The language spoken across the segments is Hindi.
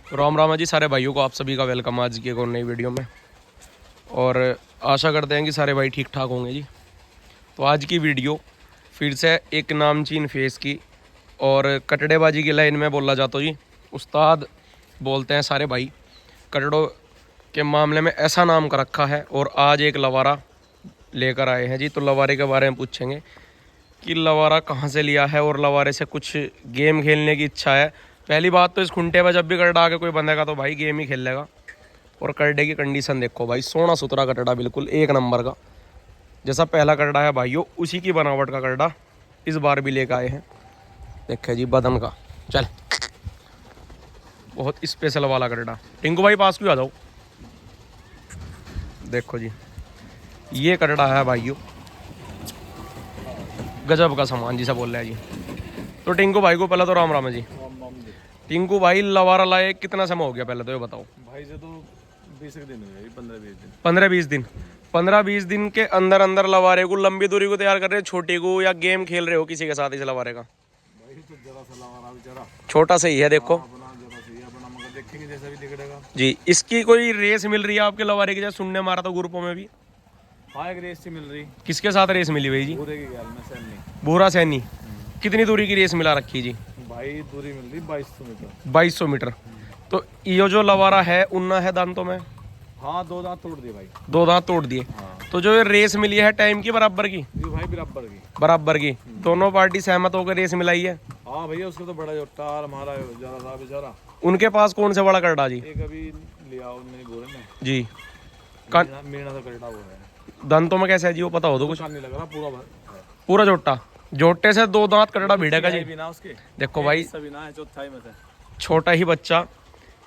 राम राम जी सारे भाइयों को, आप सभी का वेलकम आज की एक और नई वीडियो में। और आशा करते हैं कि सारे भाई ठीक ठाक होंगे जी। तो आज की वीडियो फिर से एक नामचीन फेस की और कटड़ेबाजी की लाइन में बोला जाता जी। उस्ताद बोलते हैं सारे भाई, कटड़ों के मामले में ऐसा नाम कर रखा है। और आज एक लवारा लेकर आए हैं जी। तो लवारे के बारे में पूछेंगे कि लवारा कहाँ से लिया है और लवारे से कुछ गेम खेलने की इच्छा है। पहली बात तो इस खुंटे पर जब भी कटड़ा आके कोई बंदेगा तो भाई गेम ही खेल लेगा। और कटड़े की कंडीशन देखो भाई, सोना सुथरा कटड़ा, बिल्कुल एक नंबर का। जैसा पहला कटड़ा है भाइयों, उसी की बनावट का कटड़ा इस बार भी लेकर आए हैं। देखे जी बदन का, चल बहुत स्पेशल वाला कटड़ा। टिंकू भाई पास क्यों आ जाओ। देखो जी ये कटड़ा है भाइयों, गजब का सामान जिसे बोल रहे हैं जी। तो टिंकू भाई को पहले तो राम राम है जी। टिंकू भाई लवारा लाए कितना समय हो गया पहले तो ये बताओ। भाई से तो 20 दिन हो गए, 15-20 दिन। 15-20 दिन। 15-20 दिन के अंदर अंदर लवारे को, लंबी दूरी को तैयार कर रहे हो, छोटी को, या गेम खेल रहे हो किसी के साथ इस लवारे का। भाई तो जरा सा लवारा बेचारा छोटा सा ही है देखो अपना, जरा सा ही अपना, मगर देखेंगे जैसा भी दिखेगा जी। इसकी कोई रेस मिल रही है आपके लवारे की? जैसे सुनने मारा था ग्रुपों में भी। हाँ, एक रेस मिल रही। किसके साथ रेस मिली भाई जी? पूरे की गैल में सैनी। भूरा सैनी। कितनी दूरी की रेस मिला रखी जी? भाई दूरी मिल रही 2200 मीटर। 2200 मीटर। तो ये जो लवारा है उन्ना है दांतों में? हाँ, 2 दांत तोड़ दिए भाई। 2 दांत तोड़ दिए। हाँ, तो जो ये रेस मिली है टाइम की बराबर की? ये भाई बराबर की। बराबर की। दोनों पार्टी सहमत होकर रेस मिलाई है। हाँ भैया, उसको तो बड़ा जो टार मारा है जरा सा बेचारा। उनके पास कौन से बड़ा करड़ा जी? एक अभी लिया उन्होंने बोले ने जी। मीणा तो कटड़ा वो है। दांतों में कैसे है जी, वो पता हो तो कुछ? नहीं लग रहा, पूरा भर पूरा जोटा, जोटे से 2 दांत करड़ा भिड़ेगा जी। बिना उसके देखो भाई, सभी ना है चौथाई में से। छोटा ही बच्चा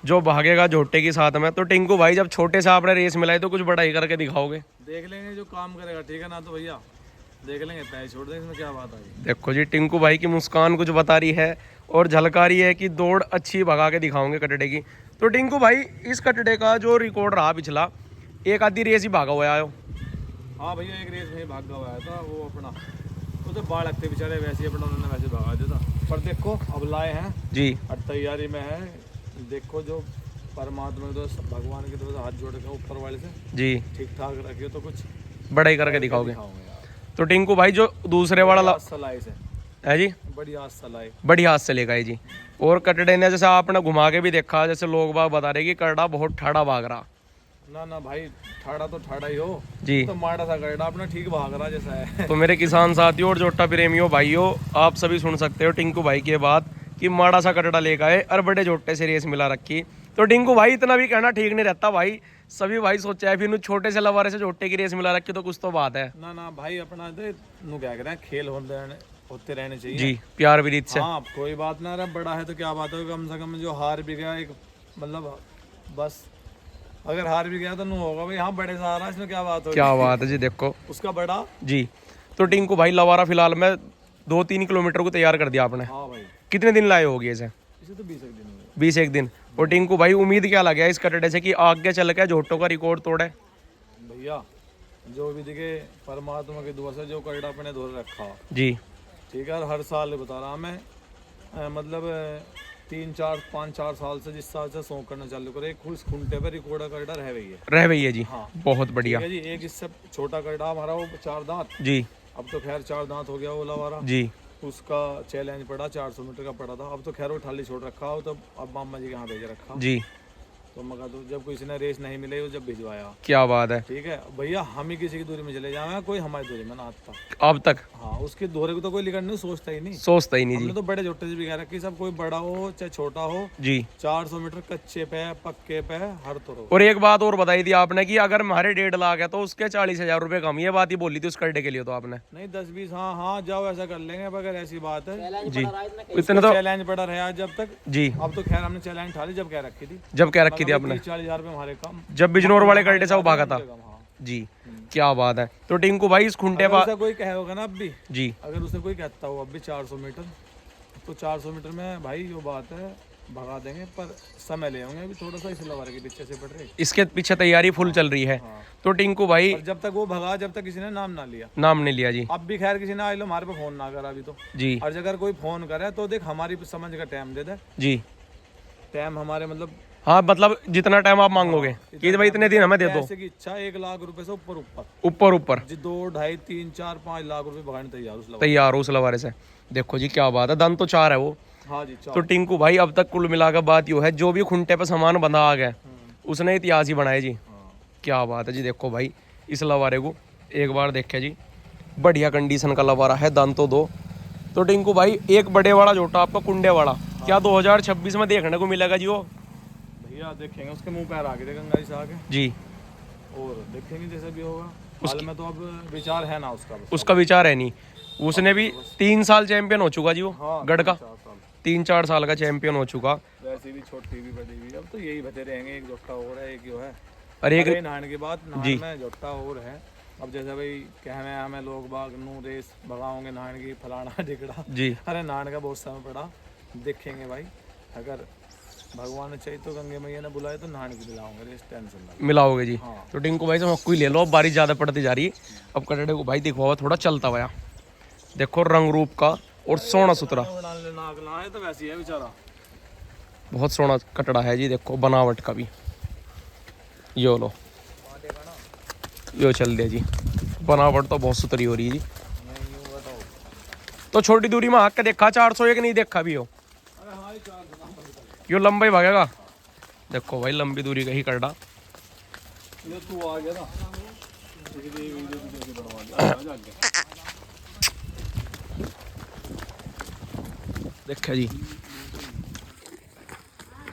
जो भागेगा जोटे के साथ में। तो टिंकू भाई जब छोटे से आपने रेस मिलाई तो कुछ बड़ा ही करके दिखाओगे। देख लेंगे जो काम करेगा, ठीक है ना? तो भैया देख लेंगे, पैसे छोड़ देंगे, इसमें क्या बात आई। देखो जी टिंकू भाई की मुस्कान कुछ बता रही है और झलका रही है कि दौड़ अच्छी भगा के दिखाओगे कटड़े की। तो टिंकू भाई इस कटड़े का जो रिकॉर्ड रहा पिछला, एक आधी रेस ही भागा हुआ आयो। हाँ भैया, एक रेस में भाग गया हुआ था वो अपना, वो तो बाढ़ लगते बेचारे वैसे ही अपना उन्होंने वैसे भगा देता। पर देखो अब लाए हैं जी और तैयारी में है। देखो जो परमात्मा तो भगवान की तरफ से हाथ जोड़ के ऊपर वाले से जी ठीक ठाक रखिए तो कुछ बड़ा ही करके दिखाओगे। दिखाऊंगे यार। तो टिंकू भाई जो दूसरे वाला सलाई से है जी, बड़ी आज सलाई बड़ी हाथ से लेगा जी। और कटड़े ने जैसे आपने घुमा के भी देखा, जैसे लोग बाग बता रहे कि कटड़ा बहुत ठाड़ा भाग रहा। ना भाई, ठाड़ा तो ठाड़ा ही हो जी। तो माड़ा सा कटड़ा अपना ठीक भाग रहा जैसा है। तो मेरे किसान साथियों और जोटा प्रेमियों भाइयों, आप सभी सुन सकते हो टिंकू भाई की बात कि माड़ा सा कटड़ा लेकर आए और बड़े जोटे से रेस मिला रखी। तो टिंकू भाई इतना भी कहना ठीक नहीं रहता भाई। सभी भाई सोचा है फिर छोटे से लवारे से जोटे की रेस मिला रखी तो कुछ तो बात है ना भाई, अपना दे नु क्या करें, खेल होते रहने चाहिए जी, प्यार विरीत से। हाँ, कोई बात ना रहा, बड़ा है तो क्या बात है, कम से कम जो हार भी गया एक, मतलब बस अगर हार भी गया तो नु होगा भाई, हाँ बड़े से हारा, इसमें क्या बात होगी। क्या बात है जी, देखो उसका बड़ा जी। तो टिंकू भाई लवारा फिलहाल में 2-3 किलोमीटर को तैयार कर दिया आपने। हाँ भाई, कितने दिन लाए होगी इसे? इसे तो 20 दिन हो गए। 20 दिन। और टिंकू भाई उम्मीद क्या लगे इस कटड़े से कि आगे चल के जोटों का रिकॉर्ड तोड़े? भैया जो भी दिखे परमात्मा की दुआ से जो कटड़ा अपने धोर रखा जी ठीक है। और हर साल बता रहा मैं, मतलब 3-4-5-4 साल से जिस साल से सौ करना चालू करे, उस खुंटे पे रिकॉर्ड कटड़ा रह गई है। रह भैया जी। हाँ, बहुत बढ़िया ठीक है जी। एक इससे छोटा कटड़ा हमारा वो 4 दांत, जी। अब तो खैर 4 दांत हो गया वो लवारा। जी उसका चैलेंज पड़ा 400 मीटर का पड़ा था, अब तो खैर वो ठाली छोड़ रखा हो, तो अब मामा जी के यहाँ भेज रखा। जी। तो मगर तो जब किसी ने रेस नहीं मिले वो जब भिजवाया, क्या बात है। ठीक है भैया, हम ही किसी की दूरी में चले जाए, कोई हमारी दूरी में ना आता। अब तक हाँ, उसके दोहरे को तो कोई लिखा नहीं, सोचता ही नहीं। सोचता ही नहीं हमने जी। तो बड़े जोटे से भी कह रखी, सब कोई बड़ा हो चाहे छोटा हो, जी। 400 मीटर कच्चे पे पक्के पे हर तरह। और एक बात और बताई थी आपने कि अगर हमारे 1.5 लाख है तो उसके 40,000 रुपए कम। ये बात ही बोली थी उस कटड़े के लिए तो आपने? नहीं 10-20, हाँ हाँ जाओ ऐसा कर लेंगे, मगर ऐसी बात है जी। इतने तो चैलेंज पड़ा रहा जब तक। जी। अब तो खैर हमने चैलेंज ठाली जब कह रखी थी, जब क्या रखी थी आपने? 40,000 रुपये हमारे कम, जब बिजनौर वाले कटड़े से वो भागा था हाँ। जी। क्या बात है। तो टिंकू भाई इस खुंटे अगर पर उसे कोई कहे होगा ना अब भी, जी, अगर उसे कोई कहता हो अब भी 400 मीटर, तो 400 मीटर में भाई जो बात है भगा देंगे, पर समय ले होंगे अभी थोड़ा सा, इस लवारे के पीछे से पड़ रही। इसके पीछे तैयारी फुल चल रही है। हाँ। तो टिंकू भाई और जब तक वो भगा, जब तक किसी ने नाम ना लिया, नाम नहीं लिया जी। अब भी खैर किसी ने आई लो हमारे पे फोन ना करा अभी तो। जी और अगर कोई फोन करे तो देख हमारी समझ का टाइम दे दे। जी। टाइम हमारे मतलब हाँ मतलब जितना टाइम आप मांगोगे कि भाई इतने दिन हमें दे दो। पैसे की इच्छा 1 लाख रुपए से ऊपर ऊपर ऊपर ऊपर जी 2 2.5 3 4 5 लाख रुपए भगाने तैयार उस लगा। तैयार हो उस लवारे से। देखो जी क्या बात है, दन तो 4 है वो। हाँ जी तो 4। टिंकू भाई अब तक कुल मिलाकर बात यो है, जो भी खुंटे पे सामान बंधा आ गया उसने इतिहास ही बनाया जी। हाँ क्या बात है जी। देखो भाई इस लवारे को एक बार देखे जी, बढ़िया कंडीशन का लवारा है, दान तो दो। तो टिंकू भाई एक बड़े वाला जोटा आपका कुंडे वाला क्या 2026 में देखने को मिलेगा जी वो? भैया देखेंगे उसके मुंह पैर आगे थे गंगा जी से आगे, जी और देखेंगे जैसे भी होगा। हाल में तो अब विचार है ना उसका बस। उसका विचार है नहीं। उसने भी 3 साल चैंपियन हो चुका जी वो हाँ गढ़ का, 4 साल 3-4 साल का चैंपियन हो चुका। वैसे भी छोटी भी बड़ी भी, अब तो यही बचे रहेंगे। एक जोटा और है, एक यो है। और एक अरे नहाने के बाद नहान में जोटा और है। अब जैसे भाई कहने हमें लोग बाग नू रेस भगाओगे नहान की फलाना ढिकड़ा। जी अरे नहाने का बहुत समय पड़ा, देखेंगे भाई। अगर भगवान ने चाहिए तो गंगे मैया ने बुलाए तो नहाने की मिलाओगे, रेस टेंशन ना। मिलाओगे जी। हाँ। तो टिंकू भाई से मक्कू ही ले लो, अब बारिश ज़्यादा पड़ती जा रही है। अब कटड़े को भाई दिखवाओ थोड़ा चलता हुआ। देखो रंग रूप का और सोना सुथरा, नाक लाए तो वैसी है बेचारा। बहुत सोना कटड़ा है जी। देखो बनावट का भी यो लो, यो चल दे जी। बनावट तो बहुत सुथरी हो रही है जी। तो छोटी दूरी में हाथ के देखा 401 नहीं देखा भी हो, यो लंबा ही भागेगा। देखो भाई लंबी दूरी का ही कटड़ा। ये तू आ गया ना, इसलिए वीडियो भी कैसे बनवा दिया आगे। देखा जी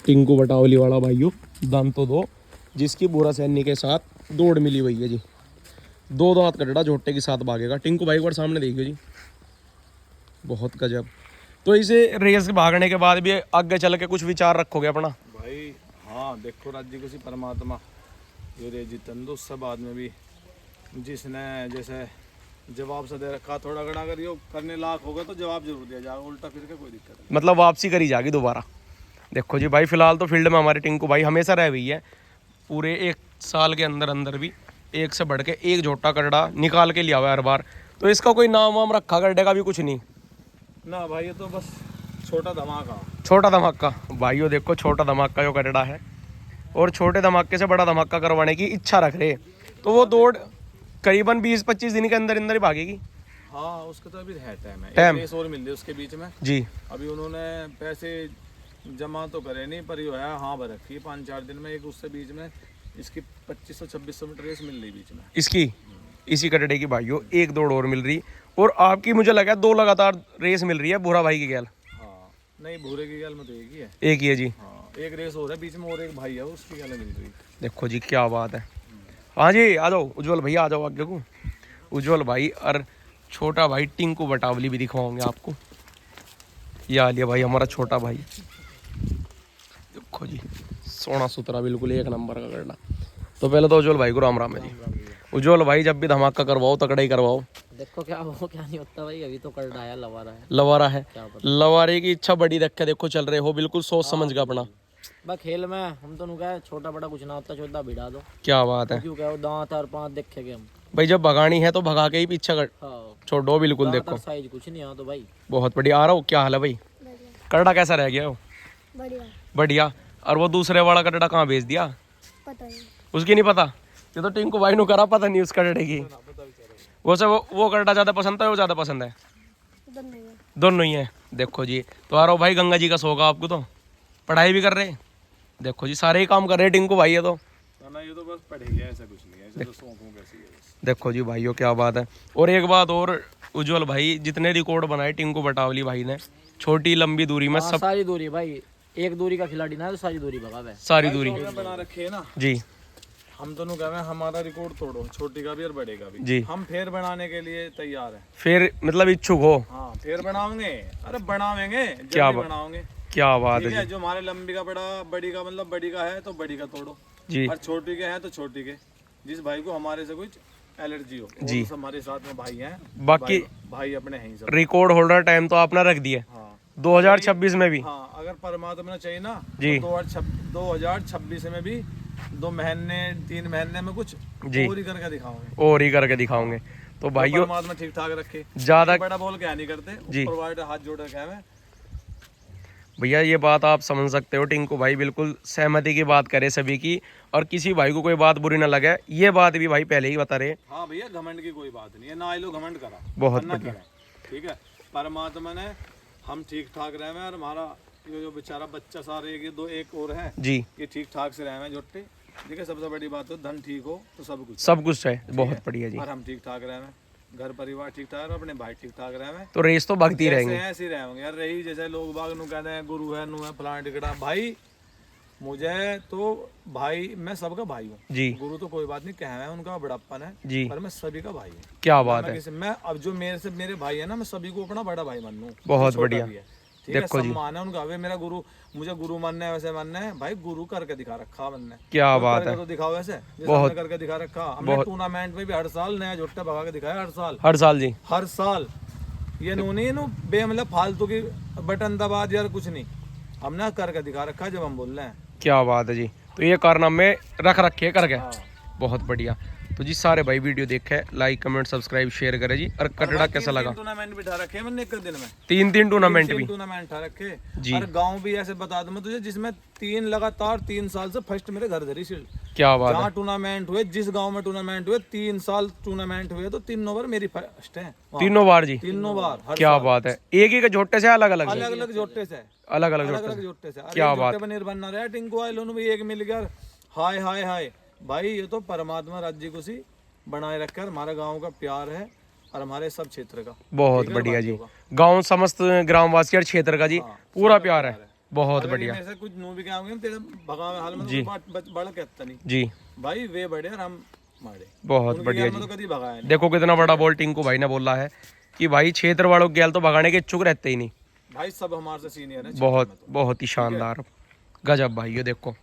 टिंकू बटावली वाला भाइयों, दान तो दो, जिसकी बुरा सैनी के साथ दौड़ मिली हुई है जी। 2 दांत कटड़ा झोटे के साथ भागेगा। टिंकू भाई एक बार सामने देखिए जी, बहुत गजब। तो इसे रेस भागने के बाद भी आगे चल के कुछ विचार रखोगे अपना? भाई हाँ देखो राज्य किसी परमात्मा ये रे जितन दो उससे बाद में भी जिसने जैसे जवाब से दे रखा, थोड़ा घड़ा अगर ये करने लायक होगा तो जवाब जरूर दिया जाएगा, उल्टा फिर के कोई दिक्कत नहीं। मतलब वापसी करी जाएगी दोबारा। देखो जी भाई फिलहाल तो फील्ड में हमारे टिंकू भाई हमेशा रह हुई है। पूरे 1 साल के अंदर अंदर भी एक से बढ़ के एक झोटा कटड़ा निकाल के लिया हुआ है हर बार। तो इसका कोई नाम वाम रखा गड्ढे का भी कुछ नहीं ना भाई, ये तो बस छोटा धमाका। छोटा धमाका भाइयों। देखो छोटा धमाका जो कटड़ा है, और छोटे धमाके से बड़ा धमाका करवाने की इच्छा रख रहे, तो वो दौड़ करीबन 20-25 दिन के अंदर अंदर ही भागेगी। हाँ उसका तो अभी है टाइम है, टाइम। एक रेस और मिल रही है उसके बीच में जी अभी। उन्होंने पैसे जमा तो करे नहीं, पर यो है हाँ भर रखी 5-4 दिन में। एक उससे बीच में इसकी 2500-2600 मीटर रेस मिल रही बीच में इसकी, इसी कटड़े की भाइयों एक दौड़ और मिल रही, और आपकी मुझे लगा 2 लगातार रेस मिल रही है भूरा भाई की गैल। हाँ नहीं, भूरे की गैल में तो एक ही है। एक ही है जी। हाँ एक रेस हो रहा है बीच में, और एक भाई है उसकी गैल मिल रही। देखो जी क्या बात है। हाँ जी आ जाओ उज्जवल भैया, आ जाओ आगे को। उज्जवल भाई और छोटा भाई टिंकू बटावली भी दिखवाओगे आपको। ये आ लिया भाई हमारा छोटा भाई। देखो जी सोना सुथरा बिल्कुल एक नंबर का करना। तो पहले तो उज्जवल भाई को राम राम है जी। उज्जवल भाई जब भी धमाका करवाओ तगड़ा ही करवाओ। देखो क्या हो क्या नहीं होता भाई, अभी तो कर रहा है, लवा रहा है। लवारा है, क्या पता। लवारे की इच्छा बड़ी रख के देखो चल रहे हो, बिल्कुल सोच समझ के अपना। बस खेल में हम तो क्या छोटा बड़ा कुछ ना होता, छोटा भिड़ा दो। क्या बात है क्यों क्या वो दांत और 5 देखेंगे हम भाई, जब भगानी है तो भगा के ही पीछे कर हाँ। छोड़ो बिल्कुल। दांत देखो और साइज कुछ नहीं आ तो भाई बहुत बढ़िया। आ रहा हूँ, क्या हाल है भाई? करड़ा कैसा रह गया हो? बढ़िया। बढ़िया। और वो दूसरे वाला कटड़ा कहाँ भेज दिया? पता नहीं। उसकी नहीं पता, ये तो टिंकू भाई नु करा पता नहीं उस कटड़े की। वैसे वो कटड़ा ज़्यादा पसंद है, वो ज़्यादा पसंद है? दोनों ही है। दोनों ही है। देखो जी तो आ रहा हूँ भाई, गंगा जी का शौक है आपको, तो पढ़ाई भी कर रहे। देखो जी सारे ही काम कर रहे टिंकू भाई है तो। ना ये तो बस पढ़ेगी, ऐसा कुछ नहीं है, ऐसे तो शौकों कैसी है बस। देखो जी भाइयों क्या बात है। और एक बात और उज्जवल भाई, जितने रिकॉर्ड बनाए टिंकू बटावली भाई ने छोटी लंबी दूरी में, हाँ, सब सारी दूरी भाई। एक दूरी का खिलाड़ी ना है तो सारी दूरी भगा है। सारी दूरी बना रखे है ना जी। हम दोनों कह रहे हैं हमारा रिकॉर्ड तोड़ो, छोटी का भी और बड़े का भी। जी। हम फेर बनाने के लिए तैयार हैं। फिर मतलब इच्छुक हो? हाँ फेर बनाओगे, अरे बनावेंगे, क्या जल्दी बनाओगे। क्या बात ठीक है है, जो हमारे लंबी का बड़ा बड़ी का मतलब बड़ी का है तो बड़ी का तोड़ो, जी। और छोटी के है तो छोटी के। जिस भाई को हमारे से कुछ एलर्जी हो जी। वो सब हमारे साथ में भाई हैं। बाकी भाई अपने हैं ही सब। रिकॉर्ड होल्डर टाइम तो आपने रख दिए हाँ 2026 में भी। हाँ अगर परमात्मा ने चाहिए ना जी। तो 2026 में भी 2 महीने 3 महीने में कुछ जी। और ही करके दिखाओगे। और ही करके दिखाओगे। तो भाइयों परमात्मा ठीक ठाक रखे, ज्यादा बड़ा बोल क्या नहीं करते, जी। ऊपर वाले हाथ जोड़ रखे हैं। भैया ये बात आप समझ सकते हो, टिंकू भाई बिल्कुल सहमति की बात करे सभी की, और किसी भाई को कोई बात बुरी ना लगे, ये बात भी भाई पहले ही बता रहे। हाँ भैया, घमंड की कोई बात नहीं है, ना आई लो घमंड करा, बहुत वरना बढ़िया। करा, ठीक है। परमात्मा ने हम ठीक ठाक रहे हैं, और हमारा ये जो बेचारा बच्चा सारे एक और है जी, ये ठीक ठाक से रहे हैं जोटे, ठीक है। सबसे बड़ी बात तो धन ठीक हो तो सब कुछ सब कुछ है, बहुत बढ़िया जी। और हम ठीक ठाक रहे हैं, घर परिवार ठीक ठाक है, अपने भाई ठीक ठाक रहे हैं, तो रेस तो भगती ऐसे रहेंगे। हैं ऐसे ही रहेंगे यार। रही जैसे लोग बाग नु कहते हैं गुरु है, नु है फलाना टिकड़ा, भाई मुझे तो भाई, मैं सबका भाई हूँ जी गुरु तो कोई बात नहीं, कह रहे हैं उनका बड़प्पन है, जी, पर मैं सभी का भाई हूँ। क्या बात है, मैं अब जो मेरे भाई है ना, मैं सभी को अपना बड़ा भाई मान लूं, बहुत छोटा बढ़िया। भी है, ठीक है। देखो जी। सम्मान है उनका, वे मेरा गुरु, मुझे गुरु मानना है वैसे मानना है, भाई गुरु करके दिखा रखा मैंने, क्या और बात करके है, तो दिखाओ वैसे जैसे बहुत- हमने करके दिखा रखा। हमने टूर्नामेंट में भी हर साल नया झोटा भगा के दिखाया, हर साल हर साल जी। हर साल। ये नो नहीं नो बे मतलब फालतू की बटन दबा दिया, कुछ नहीं, हमने करके दिखा रखा जब हम बोल रहे हैं। क्या बात है जी, तो ये कारनामे रख रखे करके, हाँ। बहुत बढ़िया। तो जी सारे भाई वीडियो देखे, लाइक कमेंट सब्सक्राइब शेयर करें जी। और कटड़ा कैसा लगा? टूर्नामेंट बिठा रखे मैंने एक दिन में, 3 टूर्नामेंट भी टूर्नामेंट उठा रखे जी। और गांव भी ऐसे बता दूं मैं तुझे, जिसमें 3 साल से फर्स्ट मेरे घर धरी शील्ड। क्या बात है, जहाँ टूर्नामेंट हुए, जिस गांव में टूर्नामेंट हुए, 3 साल टूर्नामेंट हुए तो तीनों बार मेरी फर्स्ट है वहाँ। तीनों बार जी, तीनों बार हर क्या साल। बात है। एक ही के झोटे से अलग अलग अलग अलग जोटे से, अलग अलग अलग झोटे अलग से। जोटे से। क्या अरे बात। जोटे पर निर्भर ना रहा, टिंकू आए लोग भी एक मिल गया, हाय हाय हाय भाई, ये तो परमात्मा राज्य को सी बनाए रखकर हमारा गांव का प्यार है, और हमारे सब क्षेत्र का बहुत ठीक है, बढ़िया जी, भाइयों का। गांव समस्त ग्रामवासी और क्षेत्र का जी हाँ, पूरा सबका प्यार है, बहुत अगर ये बढ़िया मेरे से कुछ नू भी क्या होंगे तेरे भगावे हाल में जी। तो बड़ा कहता नहीं जी, भाई, वे बड़े और हम मारे, बहुत उनके बढ़िया ज्ञान में जी। तो कभी भगाया नहीं देखो कितना बड़ा बोल टिंकू भाई ने बोला है कि भाई क्षेत्र वालों के गैल तो भगाने के इच्छुक रहते ही नहीं। भाई, सब हमारे से सीनियर है। बहुत बहुत ही शानदार, गजब भाई, ये देखो